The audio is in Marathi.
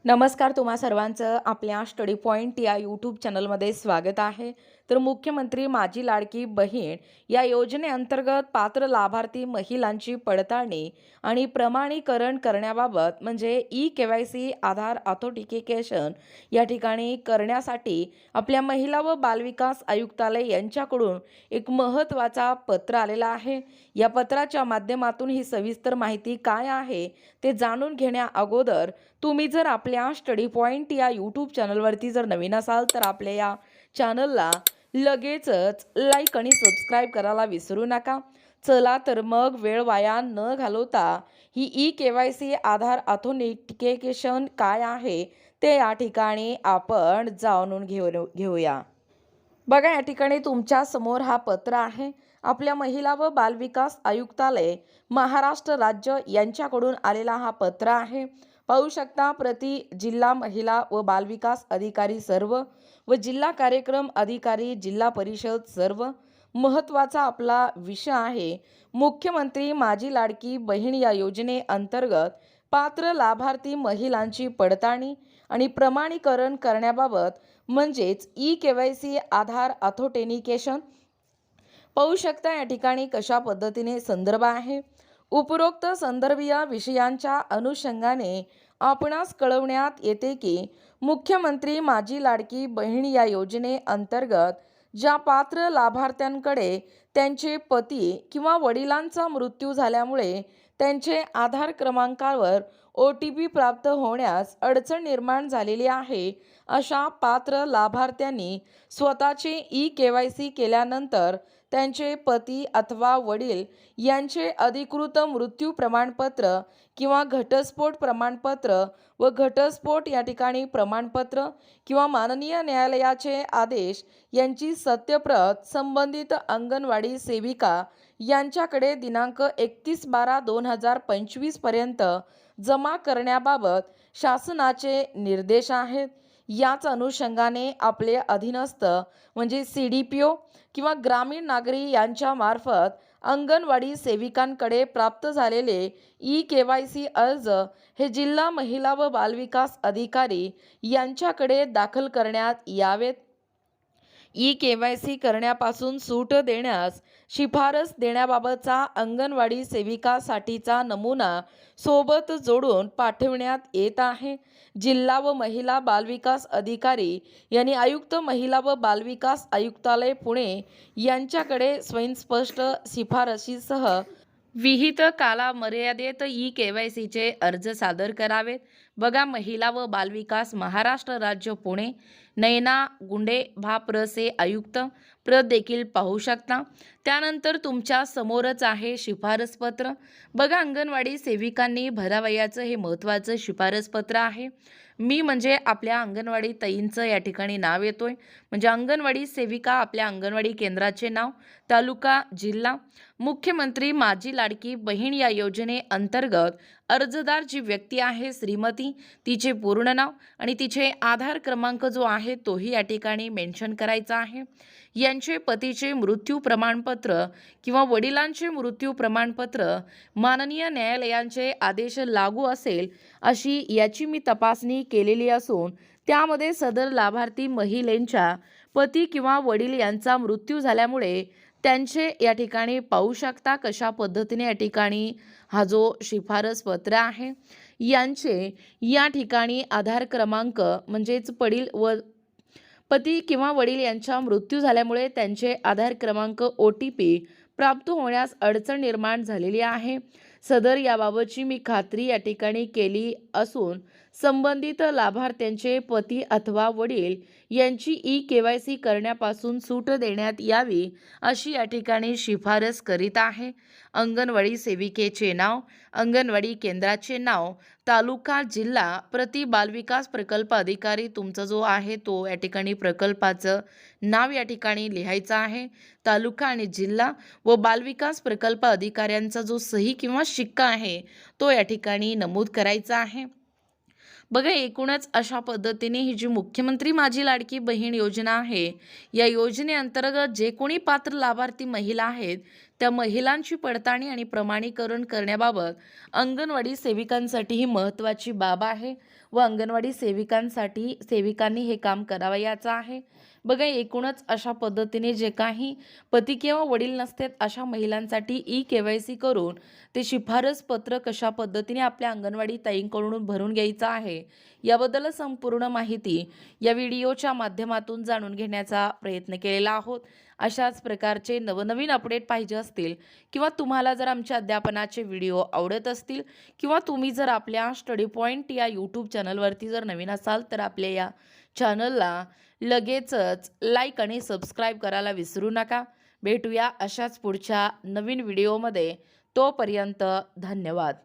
नमस्कार, तुम्हा सर्वांचं आपल्या स्टडी पॉइंट या यूट्यूब चॅनलमध्ये स्वागत आहे. तर मुख्यमंत्री माझी लाडकी बहीण या योजनेअंतर्गत पात्र लाभार्थी महिलांची पडताळणी आणि प्रमाणीकरण करण्याबाबत म्हणजे ई-KYC आधार ऑथेंटिकेशन या ठिकाणी करण्यासाठी आपल्या महिला व बालविकास आयुक्तालय यांच्याकडून एक महत्त्वाचा पत्र आलेला आहे. या पत्राच्या माध्यमातून ही सविस्तर माहिती काय आहे ते जाणून घेण्या अगोदर तुम्ही जर आपल्या स्टडी पॉइंट या यूट्यूब चॅनलवरती जर नवीन असाल तर आपल्या या चॅनलला लगेचच लाईक आणि सबस्क्राईब करायला विसरू नका. चला तर मग वेळ वाया न घालवता ही ई-KYC आधार ऑथेंटिकेशन काय आहे ते या ठिकाणी आपण जाणून घेऊया. बघा, या ठिकाणी तुमच्या समोर हा पत्र आहे. आपल्या महिला व बालविकास आयुक्तालय महाराष्ट्र राज्य यांच्याकडून आलेला हा पत्र आहे. पाहू शकता, प्रति जिल्हा महिला व बालविकास अधिकारी सर्व व जिल्हा कार्यक्रम अधिकारी जिल्हा परिषद सर्व. महत्त्वाचा आपला विषय आहे मुख्यमंत्री माझी लाडकी बहीण या योजनेअंतर्गत पात्र लाभार्थी महिलांची पडताळणी आणि प्रमाणीकरण करण्याबाबत म्हणजेच ई-KYC आधार ऑथेंटिकेशन. पाहू शकता या ठिकाणी कशा पद्धतीने संदर्भ आहे. उपरोक्त संदर्भीय विषयांच्या अनुषंगाने आपणास कळवण्यात येते की मुख्यमंत्री माझी लाडकी बहीण या योजनेअंतर्गत ज्या पात्र लाभार्थ्यांकडे त्यांचे पती किंवा वडिलांचा मृत्यू झाल्यामुळे त्यांचे आधार क्रमांकावर OTP प्राप्त होण्यास अडचण निर्माण झालेली आहे, अशा पात्र लाभार्थ्यांनी स्वतःचे ई-KYC केल्यानंतर त्यांचे पती अथवा वडील यांचे अधिकृत मृत्यू प्रमाणपत्र किंवा घटस्फोट प्रमाणपत्र व घटस्फोट या ठिकाणी प्रमाणपत्र किंवा माननीय न्यायालयाचे आदेश यांची सत्यप्रत संबंधित अंगणवाडी सेविका यांच्याकडे दिनांक 31/12/2025 पर्यंत जमा करण्याबाबत शासनाचे निर्देश आहेत. याच अनुषंगाने आपले अधीनस्थ म्हणजे CDPO किंवा ग्रामीण नागरी यांच्या मार्फत अंगणवाडी सेविकांकडे प्राप्त झालेले ई-KYC अर्ज हे जिल्हा महिला व बालविकास अधिकारी यांच्याकडे दाखल करण्यात यावेत. ई-KYC करण्यापासून सूट देण्यास शिफारस देण्याबाबतचा अंगणवाडी सेविकासाठीचा नमुना सोबत जोडून पाठविण्यात येत आहे. जिल्हा व महिला बालविकास अधिकारी यांनी आयुक्त महिला व बालविकास आयुक्तालय पुणे यांच्याकडे स्वयंस्पष्ट शिफारशीसह विहित कालामर्यादेत ई-KYCचे अर्ज सादर करावेत. बघा, महिला व बालविकास महाराष्ट्र राज्य पुणे नैना गुंडे भाप्रसे आयुक्त प्रत देखील पाहू शकता. त्यानंतर तुमच्या समोरच आहे शिफारसपत्र. बघा, अंगणवाडी सेविकांनी भरावयाचं हे महत्त्वाचं शिफारसपत्र आहे. मी म्हणजे आपल्या अंगणवाडी ताईंचं या ठिकाणी नाव येतोय. म्हणजे अंगणवाडी सेविका आपल्या अंगणवाडी केंद्राचे नाव, तालुका, जिल्हा. मुख्यमंत्री माझी लाडकी बहीण या योजनेअंतर्गत अर्जदार जी व्यक्ती आहे श्रीमती, तिचे पूर्ण नाव आणि तिचे आधार क्रमांक जो आहे तोही या ठिकाणी मेन्शन करायचा आहे. यांचे पतीचे मृत्यू प्रमाणपत्र किंवा वडिलांचे मृत्यू प्रमाणपत्र माननीय न्यायालयांचे आदेश लागू असेल अशी याची मी तपासणी केलेली असून त्यामध्ये सदर लाभार्थी महिलेंच्या पती किंवा वडील यांचा मृत्यू झाल्यामुळे त्यांचे या ठिकाणी पाहू शकता कशा पद्धतीने या ठिकाणी हा जो शिफारसपत्र आहे यांचे या ठिकाणी आधार क्रमांक म्हणजेच पती किंवा वडील यांचा मृत्यू झाल्यामुळे त्यांचे आधार क्रमांक OTP प्राप्त होण्यास अडचण निर्माण झालेली आहे. सदर याबाबतची मी खात्री या ठिकाणी केली असून संबंधित लाभार्थ्यांचे पती अथवा वडील यांची ई-KYC करण्यापासून सूट देण्यात यावी अशी या ठिकाणी शिफारस करीत आहे. अंगणवाडी सेविकेचे नाव, अंगणवाडी केंद्राचे नाव, तालुका, जिल्हा, प्रति बालविकास प्रकल्प अधिकारी तुमचा जो आहे तो या ठिकाणी प्रकल्पाचं नाव या ठिकाणी लिहायचं आहे. तालुका आणि जिल्हा व बालविकास प्रकल्प अधिकाऱ्यांचा जो सही किंवा शिक्का आहे तो या ठिकाणी नमूद करायचा आहे. बघा, एकूणच अशा पद्धतीने ही जी मुख्यमंत्री माझी लाडकी बहीण योजना आहे या योजनेअंतर्गत जे कोणी पात्र लाभार्थी महिला आहेत त्या महिलांची पडताळणी आणि प्रमाणीकरण करण्याबाबत अंगणवाडी सेविकांसाठी ही महत्त्वाची बाब आहे व अंगणवाडी सेविकांनी हे काम करावयाचं आहे. बघा, एकूणच अशा पद्धतीने जे काही पती किंवा वडील नसतात अशा महिलांसाठी KYC करून ते शिफारस पत्र कशा पद्धतीने आपल्या अंगणवाडी ताईंकडून भरून घ्यायचं आहे याबद्दल संपूर्ण माहिती या व्हिडिओच्या माध्यमातून जाणून घेण्याचा प्रयत्न केलेला आहोत. अशाच प्रकारचे नवनवीन अपडेट पाहिजे असतील किंवा तुम्हाला जर आमच्या अध्यापनाचे व्हिडिओ आवडत असतील किंवा तुम्ही जर आपल्या स्टडी पॉईंट या यूट्यूब चॅनलवरती जर नवीन असाल तर आपल्या या चॅनलला लगेचच लाईक आणि सबस्क्राईब करायला विसरू नका. भेटूया अशाच पुढच्या नवीन व्हिडिओमध्ये. तोपर्यंत धन्यवाद.